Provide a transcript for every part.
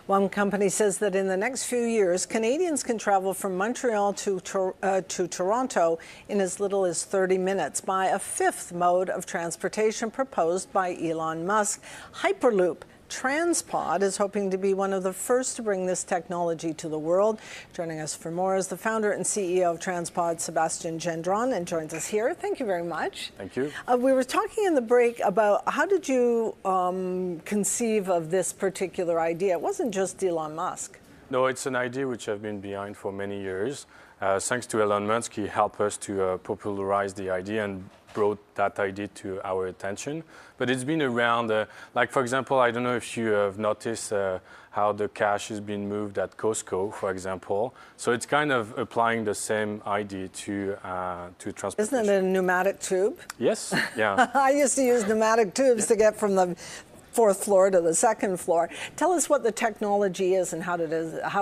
One company says that in the next few years, Canadians can travel from Montreal to Toronto in as little as 30 minutes by a fifth mode of transportation proposed by Elon Musk, Hyperloop. TransPod is hoping to be one of the first to bring this technology to the world. Joining us for more is the founder and CEO of TransPod, Sébastien Gendron, and joins us here. Thank you very much. Thank you. We were talking in the break about how did you conceive of this particular idea? It wasn't just Elon Musk. No, it's an idea which I've been behind for many years. Thanks to Elon Musk, he helped us to popularize the idea and brought that idea to our attention. But it's been around, like for example, I don't know if you have noticed how the cash is being moved at Costco, for example. So it's kind of applying the same idea to transportation. Isn't it a pneumatic tube? Yes, yeah. I used to use pneumatic tubes to get from the fourth floor to the second floor. Tell us what the technology is and how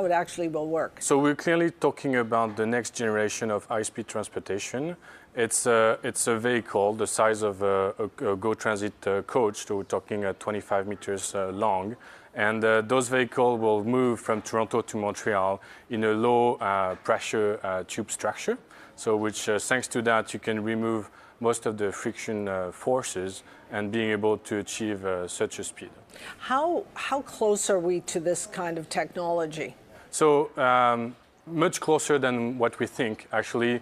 it actually will work. So we're clearly talking about the next generation of high-speed transportation. It's a vehicle the size of a GO Transit coach, so we're talking 25 meters long. And those vehicles will move from Toronto to Montreal in a low pressure tube structure. So which thanks to that you can remove most of the friction forces and being able to achieve such a speed. How close are we to this kind of technology? So much closer than what we think. Actually,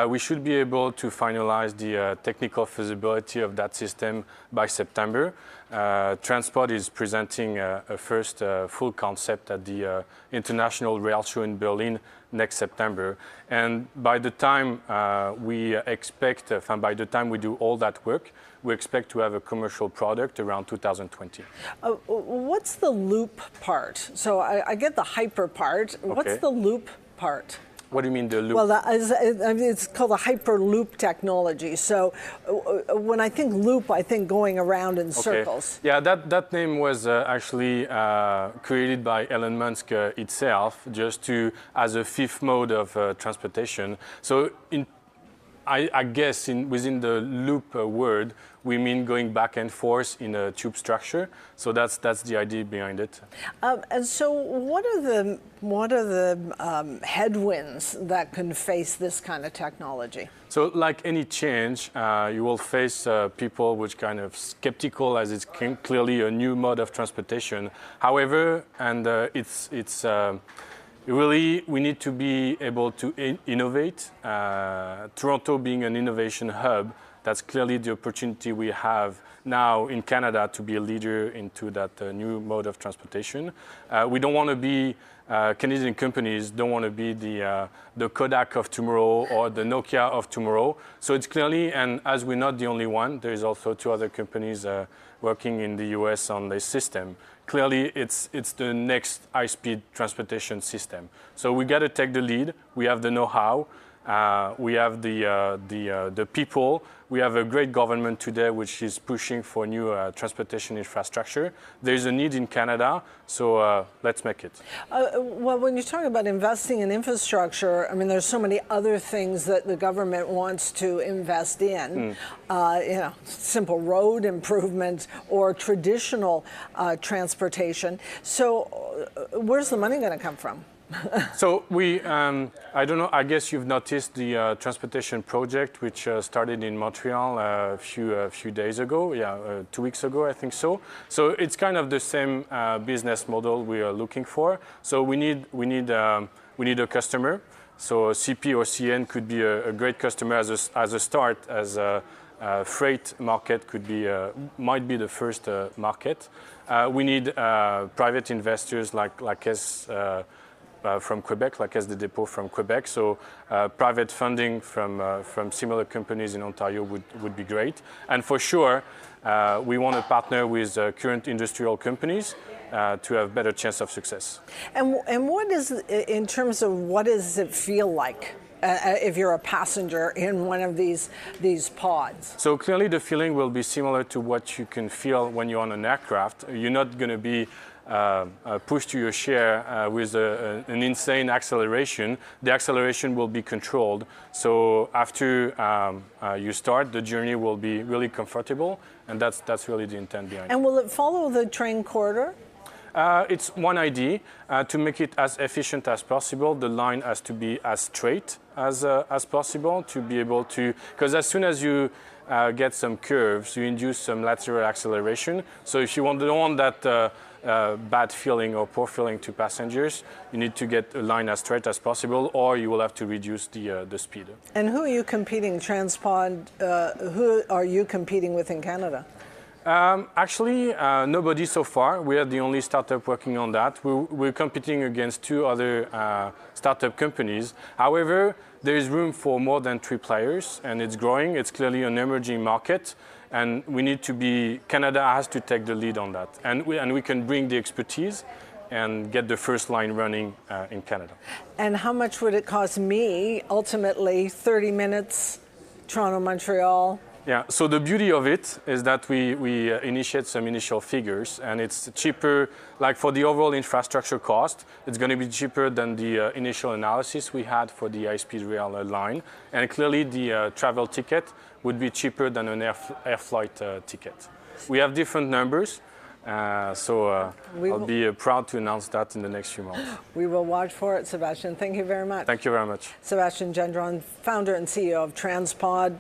we should be able to finalize the technical feasibility of that system by September. TransPod is presenting a first full concept at the International Rail Show in Berlin next September. And by the time we expect, by the time we do all that work, we expect to have a commercial product around 2020. What's the loop part? So I get the hyper part. Okay. What's the loop part? What do you mean the loop? Well, it's called the Hyperloop technology. So when I think loop, I think going around in circles. Yeah, that name was actually created by Elon Musk itself, just as a fifth mode of transportation. So I guess within the loop word, we mean going back and forth in a tube structure. So that's the idea behind it. And so what are the headwinds that can face this kind of technology? So like any change, you will face people which kind of skeptical, as it's clearly a new mode of transportation. However, and it's really, we need to be able to innovate. Toronto being an innovation hub, that's clearly the opportunity we have now in Canada to be a leader into that new mode of transportation. We don't want to be, Canadian companies don't want to be the Kodak of tomorrow or the Nokia of tomorrow. So it's clearly, and as we're not the only one, there's also two other companies working in the US on this system. Clearly, it's the next high-speed transportation system. So we got to take the lead. We have the know-how. We have the people. We have a great government today which is pushing for new transportation infrastructure. There's a need in Canada, so let's make it. Well, when you talk about investing in infrastructure, I mean, there's so many other things that the government wants to invest in. Simple road improvement or traditional transportation. So where's the money going to come from? So we, I don't know, I guess you've noticed the transportation project which started in Montreal a few days ago, 2 weeks ago, I think so. So it's kind of the same business model we are looking for. So we need a customer. So CP or CN could be a great customer as a start, as a freight market might be the first market. We need private investors like us. From Quebec, like as the depot from Quebec. So private funding from similar companies in Ontario would be great. And for sure, we want to partner with current industrial companies to have better chance of success. And what is, in terms of what does it feel like if you're a passenger in one of these pods? So clearly the feeling will be similar to what you can feel when you're on an aircraft. You're not going to be pushed to your chair with an insane acceleration. The acceleration will be controlled. So after you start, the journey will be really comfortable, and that's really the intent behind it. And will it follow the train corridor? It's one idea. To make it as efficient as possible, the line has to be as straight as possible to be able to, because as soon as you get some curves, you induce some lateral acceleration. So if you don't want that bad feeling or poor feeling to passengers, you need to get a line as straight as possible, or you will have to reduce the speed. And who are you competing, TransPod, who are you competing with in Canada? Actually, nobody so far. We are the only startup working on that. We're competing against 2 other startup companies. However, there is room for more than 3 players, and it's growing. It's clearly an emerging market, and we need to be. Canada has to take the lead on that, and we can bring the expertise and get the first line running in Canada. And how much would it cost me ultimately? 30 minutes, Toronto, Montreal. Yeah, so the beauty of it is that we initiate some initial figures, and it's cheaper, like for the overall infrastructure cost, it's going to be cheaper than the initial analysis we had for the high-speed rail line. And clearly the travel ticket would be cheaper than an air flight ticket. We have different numbers, so I'll be proud to announce that in the next few months. We will watch for it, Sebastian. Thank you very much. Thank you very much. Sebastian Gendron, founder and CEO of TransPod.